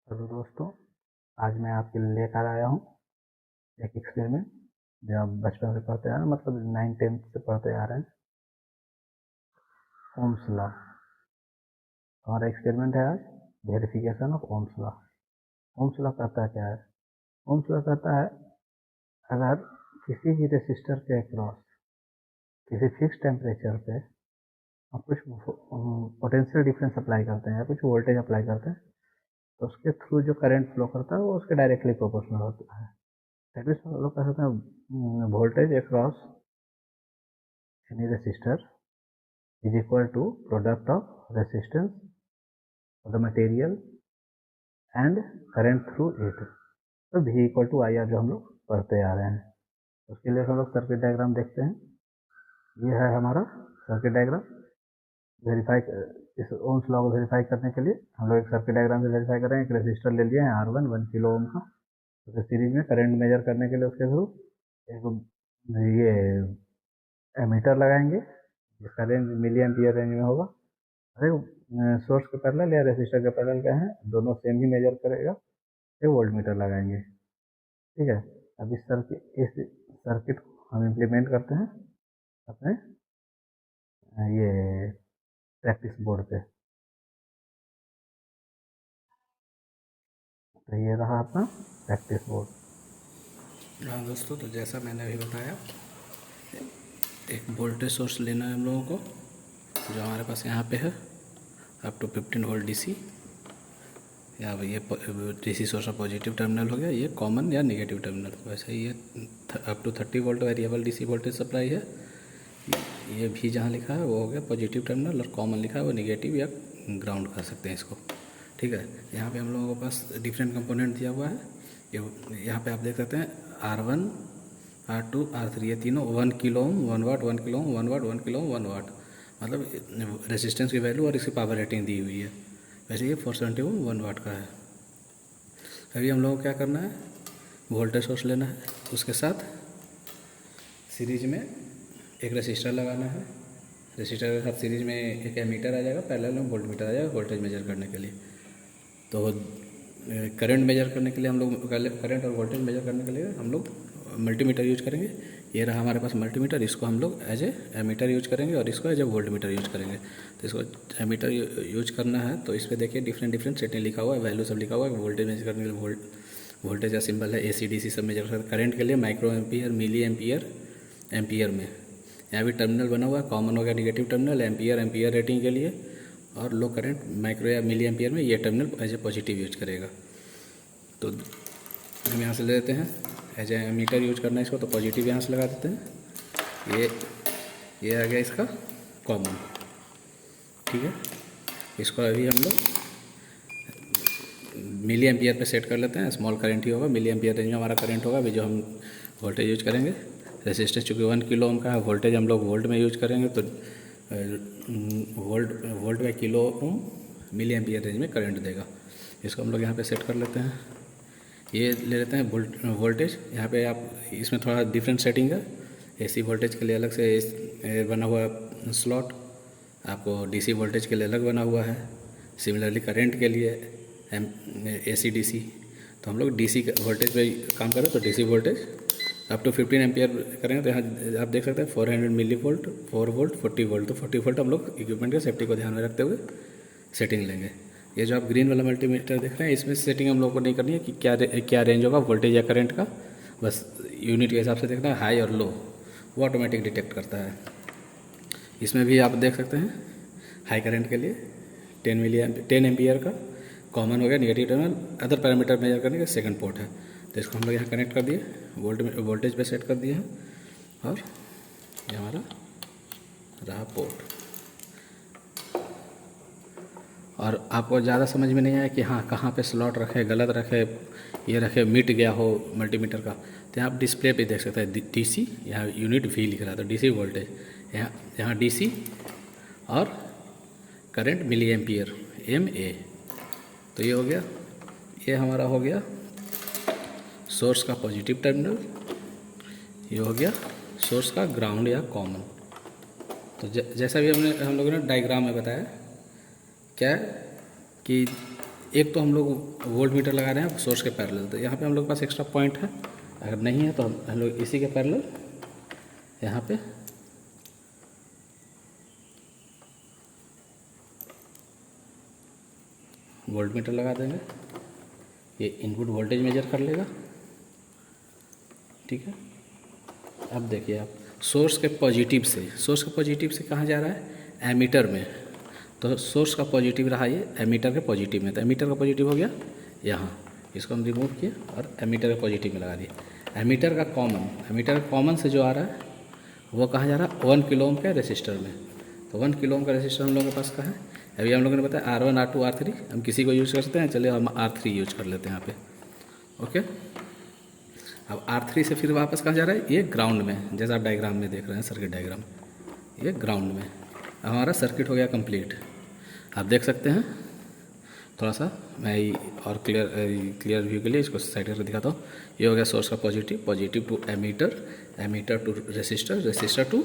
Hello दोस्तों, आज मैं आपके लिए लेकर आया हूँ एक एक्सपेरिमेंट जो आप बचपन से पढ़ते आ रहे हैं, मतलब 9th-10th से पढ़ते आ रहे हैं। Ohm's law. हमारा एक्सपेरिमेंट है आज verification of Ohm's law. Ohm's law कहता क्या है? ओम्स लॉ कहता है अगर किसी भी रेसिस्टर के अक्रॉस किसी फिक्स टेम्परेचर पे हम कुछ पोटेंशियल डिफरेंस अप्लाई करते हैं या कुछ वोल्टेज अप्लाई करते हैं तो उसके थ्रू जो करंट फ्लो करता है वो उसके डायरेक्टली प्रोपोर्शनल होता है। दैट मीन्स हम लोग कह सकते हैं voltage across any resistor is equal to product of resistance of the material and current through it। तो V equal to I R जो हम लोग पढ़ते आ रहे हैं, उसके लिए हम लोग सर्किट डायग्राम देखते हैं। ये है हमारा सर्किट डायग्राम। वेरीफाई इस ओम्स लॉ को वेरीफाई करने के लिए हम लोग एक सर्किट डायग्राम से वेरीफाई कर रहे हैं। एक रेजिस्टर ले लिए हैं R1 1 किलो ओम का। उसे सीरीज में करंट मेजर करने के लिए उसके थ्रू एक ये एमीटर लगाएंगे जिसका रेंज मिली एम्पियर रेंज में होगा। अरे सोर्स के पैरेलल या रेसिस्टर के पैरेलल क्या है, दोनों सेम ही मेजर करेगा। एक वोल्ट मीटर लगाएंगे। ठीक है। अब इस सर्किट को हम इम्प्लीमेंट करते हैं अपने ये प्रैक्टिस बोर्ड पे। तो ये रहा अपना प्रैक्टिस बोर्ड। हाँ दोस्तों, तो जैसा मैंने अभी बताया, एक वोल्टेज सोर्स लेना है हम लोगों को, जो हमारे पास यहाँ पे है अप टू 15 वोल्ट डीसी। या ये डीसी सोर्स का पॉजिटिव टर्मिनल हो गया, ये कॉमन या नेगेटिव टर्मिनल। वैसे ही ये up to 30 volt variable DC voltage supply है। ये भी जहाँ लिखा है वो हो गया पॉजिटिव टर्मिनल, और कॉमन लिखा है वो नेगेटिव या ग्राउंड कर सकते हैं इसको। ठीक है। यहाँ पे हम लोगों के पास डिफरेंट कंपोनेंट दिया हुआ है। यहाँ पे आप देख सकते हैं R1, R2, R3, ये तीनों 1 किलो ओम 1 वाट, 1 किलो ओम 1 वाट, 1 किलो ओम 1 वाट, मतलब रेजिस्टेंस की वैल्यू और इसकी पावर रेटिंग दी हुई है। वैसे ये 470 ओम 1 वाट का है। अभी हम लोगों को क्या करना है, वोल्टेज सोर्स लेना है, उसके साथ सीरीज में एक रेसिस्टर लगाना है। रेसिस्टर के साथ सीरीज में एक एमीटर आ जाएगा, पैरेलल में वोल्ट मीटर आ जाएगा वोल्टेज मेजर करने के लिए। तो करंट मेजर करने के लिए हम लोग करंट और वोल्टेज मेजर करने के लिए हम लोग मल्टीमीटर यूज करेंगे। ये रहा हमारे पास मल्टीमीटर, इसको हम लोग एज ए एमीटर यूज करेंगे और इसको as a voltmeter use करेंगे। तो इसको एमीटर यूज करना है, तो इस पर देखिए डिफरेंट सेटिंग लिखा हुआ है, वैल्यू सब लिखा हुआ है। वोल्टेज मेजर करने के लिए वोल्टेज का सिंबल है, AC/DC सब मेजर करते हैं। करंट के लिए micro ampere, milli ampere, ampere में यहाँ भी टर्मिनल बना हुआ है। कॉमन हो गया नेगेटिव टर्मिनल, एम्पियर रेटिंग के लिए, और लो करंट माइक्रो या मिली एम्पियर में ये terminal as a positive use करेगा। तो हम यहाँ से ले लेते हैं, एज ए मीटर यूज करना है इसको, तो पॉजिटिव यहाँ से लगा देते हैं। ये आ गया इसका कॉमन। ठीक है। इसको अभी हम लोग मिली एम्पियर पे सेट कर लेते हैं। स्मॉल करंट ही होगा, मिली एम्पियर रेंज में हमारा करंट होगा। अभी जो हम वोल्टेज यूज करेंगे, रेजिस्टेंस चूँकि 1 किलो ओम का है, वोल्टेज हम लोग वोल्ट में यूज करेंगे, तो volt by kilo ohm milli ampere range में करंट देगा। इसको हम लोग यहाँ पे सेट कर लेते हैं। ये ले लेते हैं वोल्टेज। यहाँ पे आप इसमें थोड़ा डिफरेंट सेटिंग है। AC वोल्टेज के लिए अलग से बना हुआ स्लॉट, आपको DC वोल्टेज के लिए अलग बना हुआ है। सिमिलरली करंट के लिए AC/DC। तो हम लोग DC वोल्टेज पे काम करें, तो DC voltage up to 15 ampere करेंगे। तो यहाँ आप देख सकते हैं 400 मिली वोल्ट, 4 वोल्ट, 40 वोल्ट। तो 40 वोल्ट हम लोग इक्विपमेंट के सेफ्टी को ध्यान में रखते हुए सेटिंग लेंगे। ये जो आप ग्रीन वाला मल्टीमीटर देख रहे हैं, इसमें सेटिंग हम लोग को नहीं करनी है कि क्या रेंज होगा वोल्टेज या करंट का। बस यूनिट के हिसाब से देखना है, हाई और लो, वो ऑटोमेटिक डिटेक्ट करता है। इसमें भी आप देख सकते हैं हाई करंट के लिए 10 एम्पियर का कॉमन हो गया, negative terminal. Other parameter measure करने का सेकंड पोर्ट है, तो इसको हम लोग यहाँ कनेक्ट कर दिए, वोल्टेज पे सेट कर दिए हैं, और ये हमारा रहा पोर्ट। और आपको ज़्यादा समझ में नहीं आया कि हाँ कहाँ पे स्लॉट रखे, गलत रखे, ये रखे, मिट गया हो मल्टीमीटर का, तो यहाँ आप डिस्प्ले पे देख सकते हैं DC, यहाँ यूनिट V लिख रहा है, तो DC वोल्टेज यहाँ DC, और करंट मिली एम्पियर MA। तो ये हो गया, ये हमारा हो गया सोर्स का पॉजिटिव टर्मिनल, ये हो गया सोर्स का ग्राउंड या कॉमन। तो जैसा भी हम लोगों ने डायग्राम में बताया क्या कि एक तो हम लोग वोल्ट मीटर लगा रहे हैं सोर्स के पैरेलल, तो यहाँ पे हम लोग के पास एक्स्ट्रा पॉइंट है। अगर नहीं है तो हम लोग इसी के पैरेलल यहाँ पे वोल्ट मीटर लगा देंगे। ये इनपुट वोल्टेज मेजर कर लेगा, ठीक है। अब देखिए आप सोर्स के पॉजिटिव से कहाँ जा रहा है, एमीटर में। तो सोर्स का पॉजिटिव रहा ये एमीटर के पॉजिटिव में, तो एमीटर का पॉजिटिव हो गया यहाँ, इसको हम रिमूव किए और एमीटर के पॉजिटिव में लगा दिए। एमीटर का कॉमन से जो आ रहा है वो कहाँ जा रहा है, 1 किलो ओम के रेसिस्टर में। तो 1 किलो ओम का रेसिस्टर हम लोगों के पास कहाँ है, अभी हम लोगों ने बताया R1 R2 R3, हम किसी को यूज़ कर सकते हैं, चलिए हम R3 यूज कर लेते हैं यहाँ पे। ओके, अब R3 से फिर वापस कहाँ जा रहा है, ये ग्राउंड में, जैसा आप डायग्राम में देख रहे हैं सर्किट डायग्राम, ये ग्राउंड में। अब हमारा सर्किट हो गया कंप्लीट। आप देख सकते हैं, थोड़ा सा मैं और क्लियर व्यू के लिए इसको साइड करके दिखाता हूँ। ये हो गया सोर्स का positive to ammeter to resistor to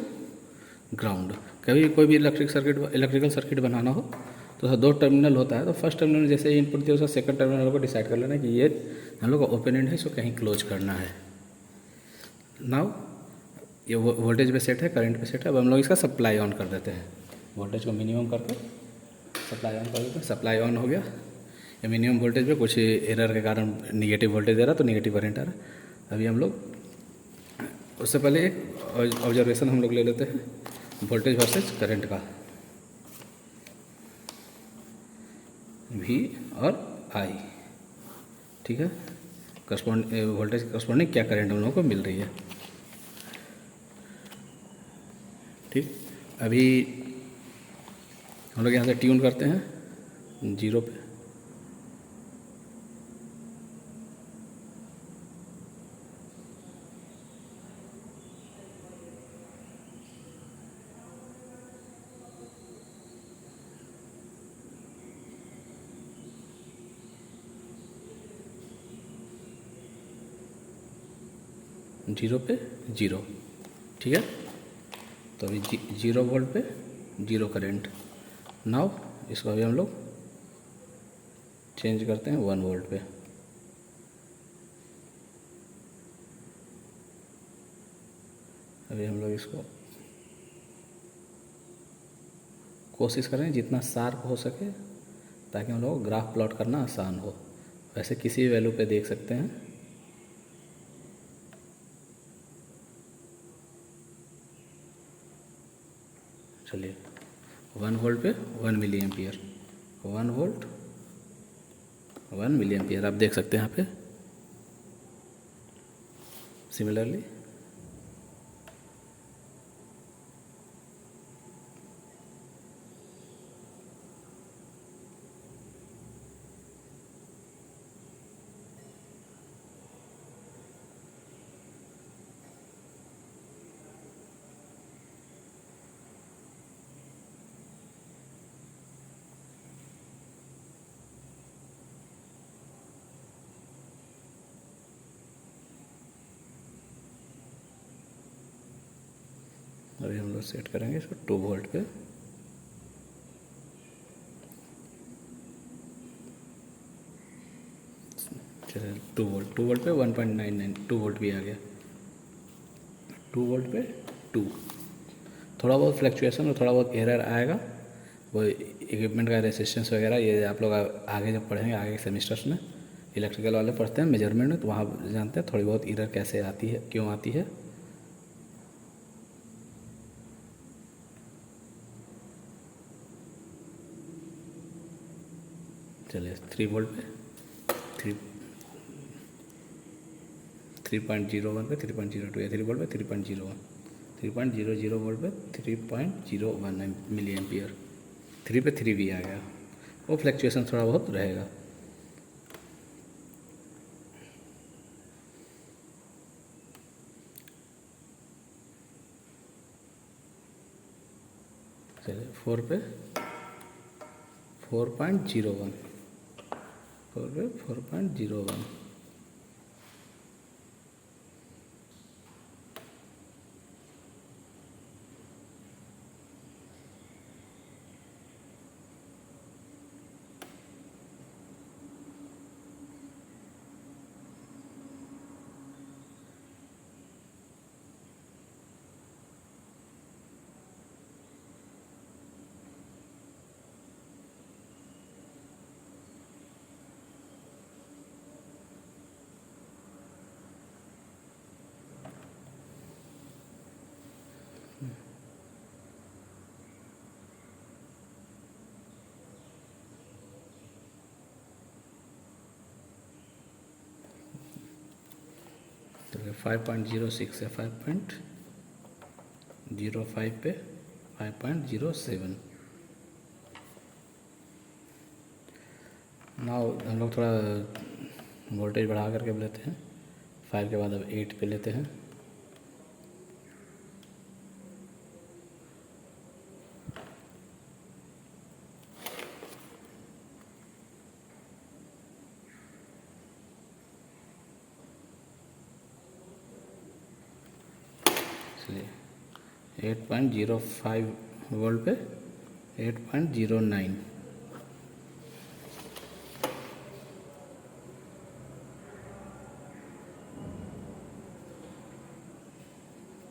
ground. कभी कोई भी इलेक्ट्रिकल सर्किट बनाना हो तो 2 टर्मिनल होता है, तो फर्स्ट टर्मिनल जैसे इनपुट दिया उसका सेकंड टर्मिनल को डिसाइड कर लेना कि ये हम लोग का ओपन एंड है, इसको कहीं क्लोज करना है। नाउ ये वोल्टेज पे सेट है, करंट पे सेट है। अब हम लोग इसका सप्लाई ऑन कर देते हैं, वोल्टेज को मिनिमम करके सप्लाई ऑन कर देते हैं। सप्लाई ऑन हो गया, ये मिनिमम वोल्टेज पे कुछ एरर के कारण निगेटिव वोल्टेज दे रहा, तो निगेटिव करंट आ रहा है। अभी हम लोग उससे पहले एक ऑब्जर्वेशन हम लोग ले लेते हैं वोल्टेज वर्सेज करंट का, V और I, ठीक है। वोल्टेज करस्पॉन्डिंग क्या करंट हम लोगों को मिल रही है, ठीक। अभी हम लोग यहाँ से ट्यून करते हैं 0 पे, जीरो, ठीक है। तो अभी 0 वोल्ट पे 0 करंट। नाउ इसको अभी हम लोग चेंज करते हैं 1 वोल्ट पे। अभी हम लोग इसको कोशिश करें जितना शार्प हो सके, ताकि हम लोग को ग्राफ प्लॉट करना आसान हो। वैसे किसी भी वैल्यू पे देख सकते हैं। चलिए 1 वोल्ट पे 1 milli ampere, 1 volt 1 milli ampere आप देख सकते हैं यहाँ पे। सिमिलरली अभी हम लोग सेट करेंगे इसको 2 वोल्ट पे। चलिए 2 वोल्ट पे 1.99 2 वोल्ट भी आ गया। 2 वोल्ट पे 2, थोड़ा बहुत फ्लक्चुएशन और थोड़ा बहुत एरर आएगा, वो इक्विपमेंट का रेसिस्टेंस वगैरह, ये आप लोग आगे जब पढ़ेंगे, आगे के सेमिस्टर्स में इलेक्ट्रिकल वाले पढ़ते हैं मेजरमेंट में, तो वहाँ जानते हैं थोड़ी बहुत एरर कैसे आती है, क्यों आती है। चलिए 3 वोल्ट पे 3.01 पे 3.02 या 3 वोल्ट पे 3.01 3.00 वोल्ट पे 3.01 मिली एम्पियर। 3 पे 3 भी आ गया, वो फ्लक्चुएशन थोड़ा बहुत रहेगा। चलिए 4 पे 4.01 4 पे 4.01। गया 5.06 से 5.05 पे 5.07। नाउ हम लोग थोड़ा वोल्टेज बढ़ा करके लेते हैं। 5 के बाद अब 8 पे लेते हैं। इसलिए 8.05 वोल्ट पे 8.09।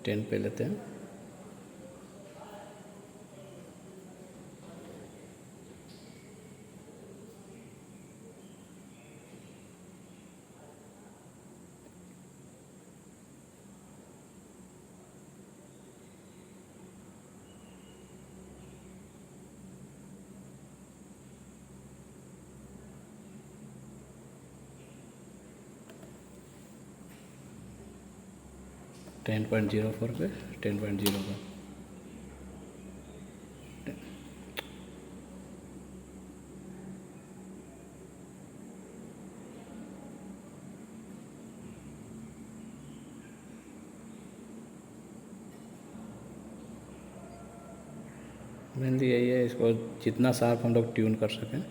टेन पे लेते हैं। टेन पॉइंट जीरो फोर पे 10.0 का मेनली यही है, इसको जितना शार्प हम लोग ट्यून कर सकें।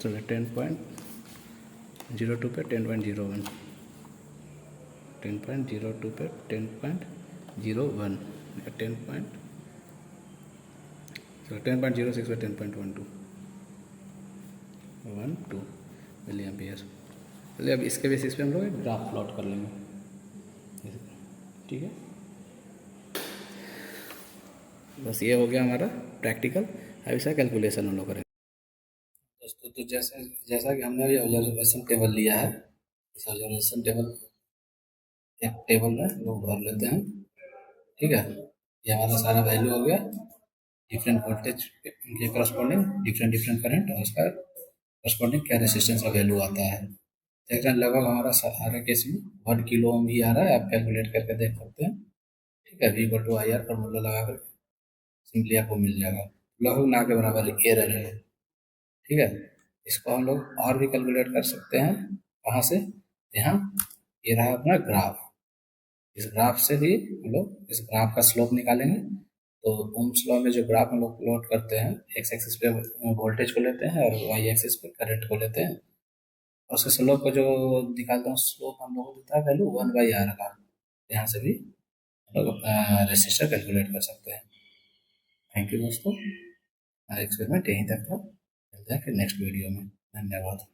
चलिए 10.02 पे 10.01, 10.02 पे 10.01, 10.06 पे 10.12 मिली एम्पियर। चलिए अब इसके बेसिस पे हम लोग एक ग्राफ प्लॉट कर लेंगे, ठीक है। बस ये हो गया हमारा प्रैक्टिकल। अब इसका कैलकुलेशन हम लोग करेंगे दोस्तों। तो जैसा जैसा कि हमने अभी ऑब्जर्वेशन टेबल लिया है, इस ऑब्जर्वेशन टेबल एक टेबल में लोग भर लेते हैं, ठीक है। ये हमारा सारा वैल्यू हो गया, डिफरेंट वोल्टेज के करस्पॉन्डिंग डिफरेंट डिफरेंट करंट और उसका करस्पॉन्डिंग क्या रेसिस्टेंस का वैल्यू आता है। देख रहे हैं लगभग हमारा सारे केस में 1 किलो ओम ही आ रहा है। आप कैलकुलेट करके देख सकते हैं, ठीक है। V/IR फॉर्मूला लगा कर सिंपली आपको मिल जाएगा। लगभग ना के बराबर एरर है, ठीक है। इसको हम लोग और भी कैलकुलेट कर सकते हैं। कहाँ से? यहाँ ये रहा अपना ग्राफ। इस ग्राफ से भी हम लोग इस ग्राफ का स्लोप निकालेंगे। तो ओम्स लॉ में जो ग्राफ हम लोग प्लॉट करते हैं, एक्स एक्सिस पे वोल्टेज को लेते हैं और वाई एक्सिस पे करंट को लेते हैं, और उसके स्लोप को जो निकालते हैं, स्लोप हम लोग को देता है वैल्यू 1/r का। यहाँ से भी हम लोग अपना रेसिस्टर कैलकुलेट कर सकते हैं। थैंक यू दोस्तों, एक्सपेरिमेंट यहीं तक था। मिलते हैं फिर नेक्स्ट वीडियो में। धन्यवाद।